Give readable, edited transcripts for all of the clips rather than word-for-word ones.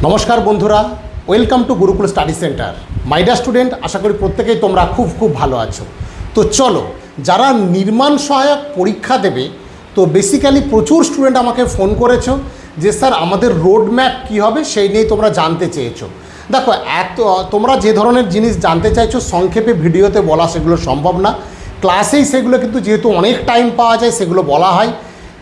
নমস্কার বন্ধুরা, welcome to Gurukul study centre. My dear student, আশা করি প্রত্যেকেই তোমরা খুব ভালো আছো। তো চলো, যারা নির্মাণ সহায়ক পরীক্ষা দেবে, তো বেসিক্যালি প্রচুর স্টুডেন্ট আমাকে ফোন করেছো যে স্যার আমাদের রোড ম্যাপ কী হবে সেই নিয়ে তোমরা জানতে চেয়েছো। দেখো, তোমরা যে ধরনের জিনিস জানতে চাইছো সংক্ষেপে ভিডিওতে বলা সেগুলো সম্ভব না। ক্লাসেই সেগুলো কিন্তু যেহেতু অনেক টাইম পাওয়া যায় সেগুলো বলা হয়।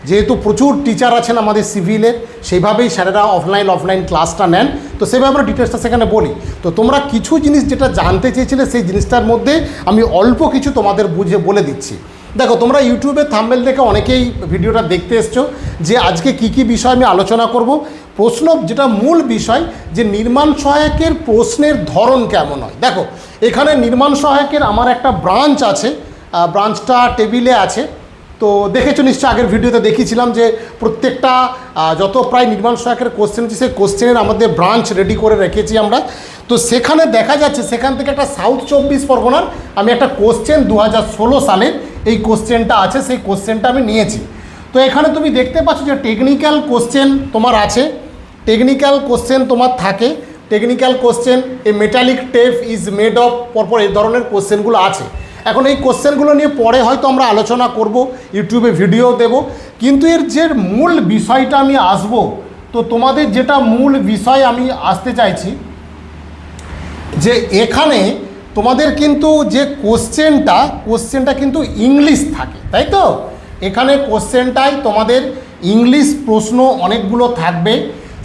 যেহেতু প্রচুর টিচার আছেন আমাদের সিভিলের, সেইভাবেই স্যারেরা অফলাইন ক্লাসটা নেন, তো সেভাবে আমরা ডিটেলসটা সেখানে বলি। তো তোমরা কিছু জিনিস যেটা জানতে চেয়েছিলে সেই জিনিসটার মধ্যে আমি অল্প কিছু তোমাদের বুঝে বলে দিচ্ছি। দেখো, তোমরা ইউটিউবে থাম্বনেল দেখে অনেকেই ভিডিওটা দেখতে এসছো যে আজকে কি বিষয় আমি আলোচনা করব। প্রশ্ন যেটা মূল বিষয় যে নির্মাণ সহায়কের প্রশ্নের ধরন কেমন হয়। দেখো, এখানে নির্মাণ সহায়কের আমার একটা ব্রাঞ্চ আছে, ব্রাঞ্চটা টেবিলে আছে। তো দেখেছো নিশ্চয়, আগের ভিডিওতে দেখিয়েছিলাম যে প্রত্যেকটা যত প্রায় নির্মাণ সহায়কের কোশ্চেন আছে সেই কোশ্চেনের আমাদের ব্রাঞ্চ রেডি করে রেখেছি আমরা। তো সেখানে দেখা যাচ্ছে সেখান থেকে একটা সাউথ 24 পরগনার আমি একটা কোশ্চেন 2016 সালের এই কোশ্চেনটা আছে, সেই কোশ্চেনটা আমি নিয়েছি। তো এখানে তুমি দেখতে পাচ্ছ যে টেকনিক্যাল কোশ্চেন তোমার আছে, টেকনিক্যাল কোশ্চেন তোমার থাকে। Technical question a metallic tape is made of, পরপর এই ধরনের কোশ্চেনগুলো আছে। এখন এই কোশ্চেনগুলো নিয়ে পরে হয়তো আমরা আলোচনা করব, ইউটিউবে ভিডিও দেব, কিন্তু এর যে মূল বিষয়টা আমি আসব, তো তোমাদের যেটা মূল বিষয় আমি আসতে চাইছি যে এখানে তোমাদের কিন্তু যে কোশ্চেনটা কিন্তু ইংলিশ থাকে, তাই তো? এখানে কোশ্চেনটাই তোমাদের ইংলিশ প্রশ্ন অনেকগুলো থাকবে।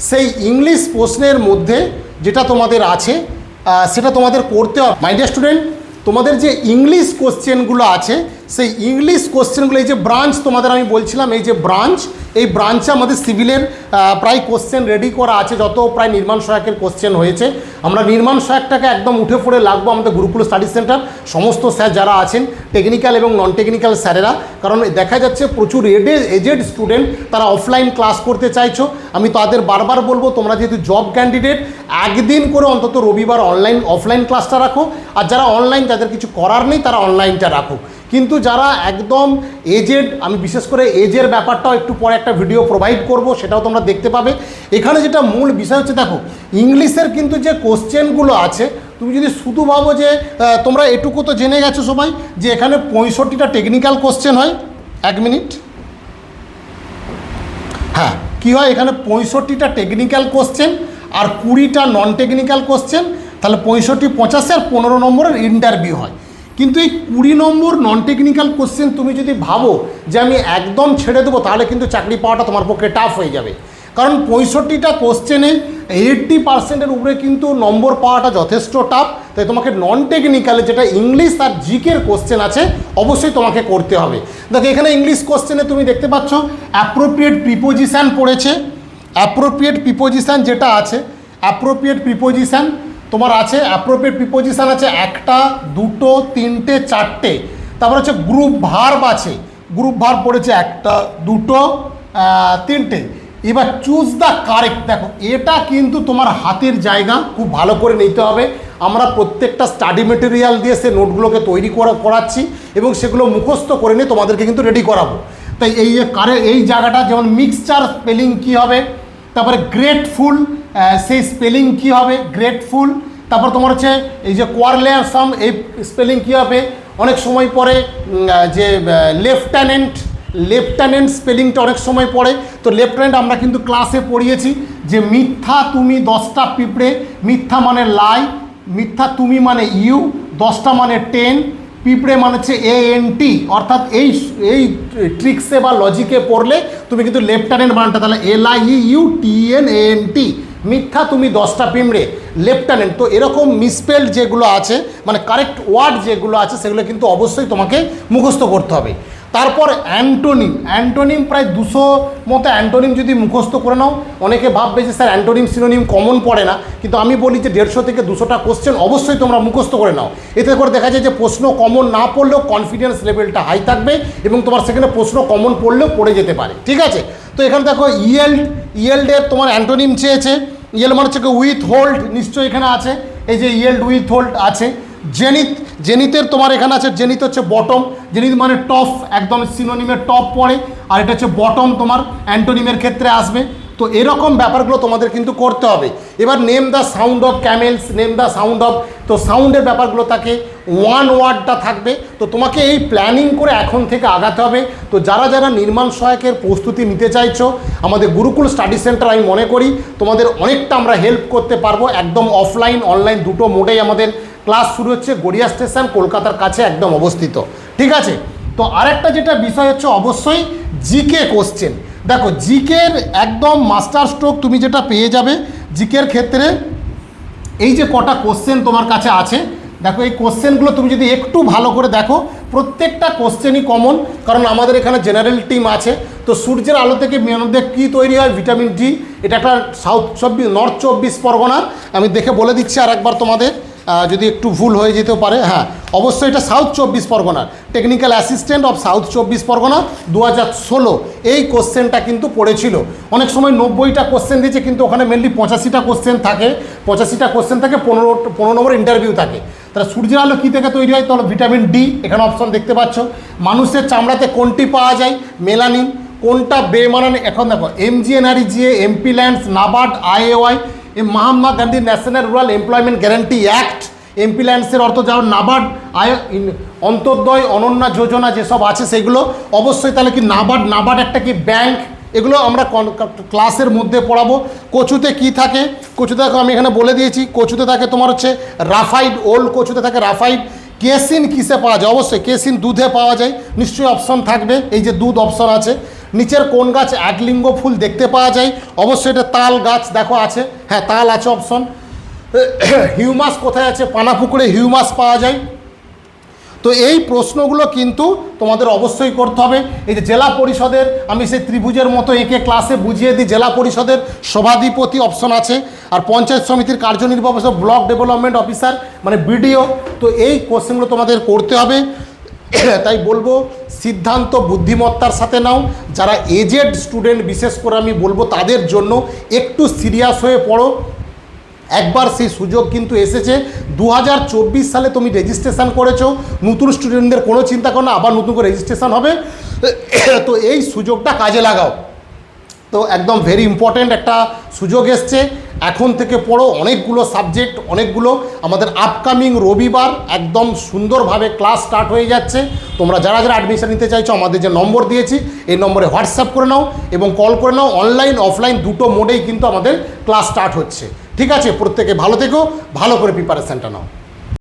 সেই ইংলিশ প্রশ্নের মধ্যে যেটা তোমাদের আছে সেটা তোমাদের করতে হবে। মাই ডিয়ার স্টুডেন্ট, তোমাদের যে ইংলিশ কোশ্চেনগুলো আছে সেই ইংলিশ কোশ্চেনগুলো, এই যে ব্রাঞ্চ তোমাদের আমি বলছিলাম, এই যে ব্রাঞ্চ, এই ব্রাঞ্চে আমাদের সিভিলের প্রায় কোশ্চেন রেডি করা আছে, যত প্রায় নির্মাণ সহায়কের কোশ্চেন হয়েছে। আমরা নির্মাণ সহায়কটাকে একদম উঠে পড়ে লাগবো আমাদের গুরুকুল স্টাডি সেন্টার সমস্ত স্যার যারা আছেন, টেকনিক্যাল এবং নন টেকনিক্যাল স্যারেরা। কারণ দেখা যাচ্ছে প্রচুর এজেড স্টুডেন্ট তারা অফলাইন ক্লাস করতে চাইছো। আমি তাদের বারবার বলবো, তোমরা যেহেতু জব ক্যান্ডিডেট, একদিন করে অন্তত রবিবার অফলাইন ক্লাসটা রাখো। আর যারা অনলাইন, যাদের কিছু করার নেই তারা অনলাইনটা রাখো। কিন্তু যারা একদম এজেড, আমি বিশেষ করে এজের ব্যাপারটাও একটু পরে একটা ভিডিও প্রোভাইড করব, সেটাও তোমরা দেখতে পাবে। এখানে যেটা মূল বিষয় হচ্ছে, দেখো ইংলিশের কিন্তু যে কোশ্চেনগুলো আছে, তুমি যদি শুধু ভাবো যে তোমরা এটুকু তো জেনে গেছো সবাই যে এখানে 65টা টেকনিক্যাল কোশ্চেন হয়। 1 মিনিট, হ্যাঁ, কী হয় এখানে 65টা টেকনিক্যাল কোশ্চেন আর 20টা নন টেকনিক্যাল কোশ্চেন, তাহলে 65, 85 আর 15 নম্বরের ইন্টারভিউ হয়। কিন্তু এই 20 নম্বর নন টেকনিক্যাল কোশ্চেন তুমি যদি ভাবো যে আমি একদম ছেড়ে দেবো, তাহলে কিন্তু চাকরি পাওয়াটা তোমার পক্ষে টাফ হয়ে যাবে। কারণ 65টা কোশ্চেনে 80%-এর উপরে কিন্তু নম্বর পাওয়াটা যথেষ্ট টাফ। তাই তোমাকে নন টেকনিক্যালে যেটা ইংলিশ আর জিকের কোশ্চেন আছে অবশ্যই তোমাকে করতে হবে। দেখো, এখানে ইংলিশ কোশ্চেনে তুমি দেখতে পাচ্ছ অ্যাপ্রোপ্রিয়েট প্রিপোজিশান পড়েছে। অ্যাপ্রোপ্রিয়েট প্রিপোজিশান যেটা আছে, অ্যাপ্রোপ্রিয়েট প্রিপোজিশান তোমার আছে, অ্যাপ্রোপ্রিয়েট প্রিপোজিশান আছে 1টা, 2টো, 3টে, 4টে। তারপর হচ্ছে গ্রুপ ভার্ব আছে, গ্রুপ ভার্ব পড়েছে 1টা, 2টো, 3টে। এবার চুজ দ্য কারেক্ট, দেখো এটা কিন্তু তোমার হাতের জায়গা, খুব ভালো করে নিতে হবে। আমরা প্রত্যেকটা স্টাডি মেটেরিয়াল দিয়ে সে নোটগুলোকে তৈরি করাচ্ছি এবং সেগুলো মুখস্থ করে নিয়ে তোমাদেরকে কিন্তু রেডি করাবো। তাই এই জায়গাটা, যেমন মিক্সচার স্পেলিং কী হবে, তারপরে গ্রেটফুল সেই স্পেলিং কী হবে, গ্রেটফুল। তারপর তোমার হচ্ছে এই যে কোয়ারলেয়ার সাম, এই স্পেলিং কী হবে। অনেক সময় পরে যে লেফটেন্যান্ট স্পেলিংটা অনেক সময় পড়ে। তো লেফটেন্যান্ট আমরা কিন্তু ক্লাসে পড়িয়েছি যে মিথ্যা তুমি 10টা পিঁপড়ে, মিথ্যা মানে লাই, মিথ্যা তুমি মানে ইউ, 10টা মানে 10, পিঁপড়ে মানে হচ্ছে ANT। অর্থাৎ এই ট্রিক্সে বা লজিকে পড়লে তুমি কিন্তু লেফটেন্যান্ট বানানটা, তাহলে LIEUTENANT, মিথ্যা তুমি 10টা পিঁপড়ে, লেফটেন্যান্ট। তো এরকম মিসপেল্ড যেগুলো আছে, মানে কারেক্ট ওয়ার্ড যেগুলো আছে, সেগুলো কিন্তু অবশ্যই তোমাকে মুখস্থ করতে হবে। তারপর অ্যান্টোনিম প্রায় 200 মতো অ্যান্টোনিম যদি মুখস্থ করে নাও। অনেকে ভাববে যে স্যার অ্যান্টোনিম সিনোনিম কমন পড়ে না, কিন্তু আমি বলি যে 150 থেকে 200টা কোশ্চেন অবশ্যই তোমরা মুখস্থ করে নাও। এতে করে দেখা যায় যে প্রশ্ন কমন না পড়লেও কনফিডেন্স লেভেলটা হাই থাকবে এবং তোমার সেখানে প্রশ্ন কমন পড়লেও পড়ে যেতে পারে, ঠিক আছে? তো এখানে দেখো ইয়েল্ডের তোমার অ্যান্টোনিম চেয়েছে। ইয়েল্ড মানে হচ্ছে উইথ হোল্ড, নিশ্চয়ই এখানে আছে, এই যে ইয়েল্ড উইথ হোল্ড আছে। জেনিথের তোমার এখানে আছে, জেনিথ হচ্ছে বটম, জেনিথ মানে টপ, একদম সিনোনিমের টপ পড়ে। আর এটা হচ্ছে বটম, তোমার অ্যান্টোনিমের ক্ষেত্রে আসবে। তো এরকম ব্যাপারগুলো তোমাদের কিন্তু করতে হবে। এবার name the sound of CAMELS, name the sound of, তো সাউন্ডের ব্যাপারগুলো থাকে, ওয়ান ওয়ার্ডটা থাকবে। তো তোমাকে এই প্ল্যানিং করে এখন থেকে আগাতে হবে। তো যারা যারা নির্মাণ সহায়কের প্রস্তুতি নিতে চাইছো, আমাদের গুরুকুল স্টাডি সেন্টার আমি মনে করি তোমাদের অনেকটা আমরা হেল্প করতে পারবো। একদম অফলাইন অনলাইন দুটো মোডেই আমাদের ক্লাস শুরু হচ্ছে। গড়িয়া স্টেশন কলকাতার কাছে একদম অবস্থিত, ঠিক আছে। তো আরেকটা যেটা বিষয় হচ্ছে অবশ্যই জিকে কোশ্চেন। দেখো জিকের একদম মাস্টার স্ট্রোক তুমি যেটা পেয়ে যাবে জিকের ক্ষেত্রে, এই যে কটা কোশ্চেন তোমার কাছে আছে, দেখো এই কোশ্চেনগুলো তুমি যদি একটু ভালো করে দেখো, প্রত্যেকটা কোশ্চেনই কমন। কারণ আমাদের এখানে জেনারেল টিম আছে। তো সূর্যের আলো থেকে মেনদের কী তৈরি হয়, ভিটামিন ডি। এটা একটা নর্থ 24 পরগনার, আমি দেখে বলে দিচ্ছি আর একবার তোমাদের, যদি একটু ভুল হয়ে যেতেও পারে। হ্যাঁ অবশ্যই এটা সাউথ 24 পরগনার, technical assistant of south 24 Pargana 2016 এই কোশ্চেনটা কিন্তু পড়েছিল। অনেক সময় 90টা কোশ্চেন দিয়েছে, কিন্তু ওখানে মেনলি 85টা কোশ্চেন থাকে। 85টা কোশ্চেন থাকে, 15 নম্বর ইন্টারভিউ থাকে। তাহলে সূর্যের আলো কী থেকে তৈরি হয়, তাহলে ভিটামিন ডি, এখানে অপশন দেখতে পাচ্ছ। মানুষের চামড়াতে কোনটি পাওয়া যায়, মেলানিন। কোনটা বেমানান, এখন দেখো MGNREGA, MPLADS, NABARD, IAOI, Mahatma Gandhi national rural employment guarantee act, MP ল্যান্ডসের অর্থ যাও, নাবার্ড, অন্তর্দয়, অনন্যা যোজনা যেসব আছে সেগুলো অবশ্যই। তাহলে কি নাবার্ড একটা কি ব্যাংক, এগুলো আমরা ক্লাসের মধ্যে পড়াবো। কচুতে কি থাকে, কচুতে দেখো আমি এখানে বলে দিয়েছি। কচুতে থাকে তোমার হচ্ছে রাফাইড, ওল্ড কচুতে থাকে রাফাইড। কেসিন কিসে পাওয়া যায়, অবশ্যই কেসিন দুধে পাওয়া যায়, নিশ্চয়ই অপশন থাকবে। এই যে দুধ অপশন আছে। নিচের কোন গাছ একলিঙ্গ ফুল দেখতে পাওয়া যায়, অবশ্যই এটা তাল গাছ, দেখো আছে, হ্যাঁ তাল আছে অপশন। হিউমাস কোথায় আছে, পানাপুকুরে হিউমাস পাওয়া যায়। তো এই প্রশ্নগুলো কিন্তু তোমাদের অবশ্যই করতে হবে। এই যে জেলা পরিষদের, আমি সেই ত্রিভুজের মতো এঁকে ক্লাসে বুঝিয়ে দিই, জেলা পরিষদের সভাধিপতি অপশন আছে। আর পঞ্চায়েত সমিতির কার্যনির্বাহী অফিসার, ব্লক ডেভেলপমেন্ট অফিসার মানে BDO। তো এই কোশ্চেনগুলো তোমাদের করতে হবে। তাই বলবো সিদ্ধান্ত বুদ্ধিমত্তার সাথে নাও। যারা এজেড স্টুডেন্ট বিশেষ করে আমি বলবো তাদের জন্য একটু সিরিয়াস হয়ে পড়ো। একবার সেই সুযোগ কিন্তু এসেছে। 2024 সালে তুমি রেজিস্ট্রেশন করেছো, নতুন স্টুডেন্টদের কোনো চিন্তা করো না, আবার নতুন করে রেজিস্ট্রেশন হবে। তো এই সুযোগটা কাজে লাগাও। তো একদম ভেরি ইম্পর্ট্যান্ট একটা সুযোগ এসছে। এখন থেকে পড়ো, অনেকগুলো সাবজেক্ট, অনেকগুলো আমাদের আপকামিং রবিবার একদম সুন্দরভাবে ক্লাস স্টার্ট হয়ে যাচ্ছে। তোমরা যারা যারা অ্যাডমিশন নিতে চাইছো আমাদের যে নম্বর দিয়েছি এই নম্বরে হোয়াটসঅ্যাপ করে নাও এবং কল করে নাও। অনলাইন অফলাইন দুটো মোডেই কিন্তু আমাদের ক্লাস স্টার্ট হচ্ছে, ঠিক আছে। প্রত্যেকে ভালো থেকো, ভালো করে প্রিপারেশনটা নাও।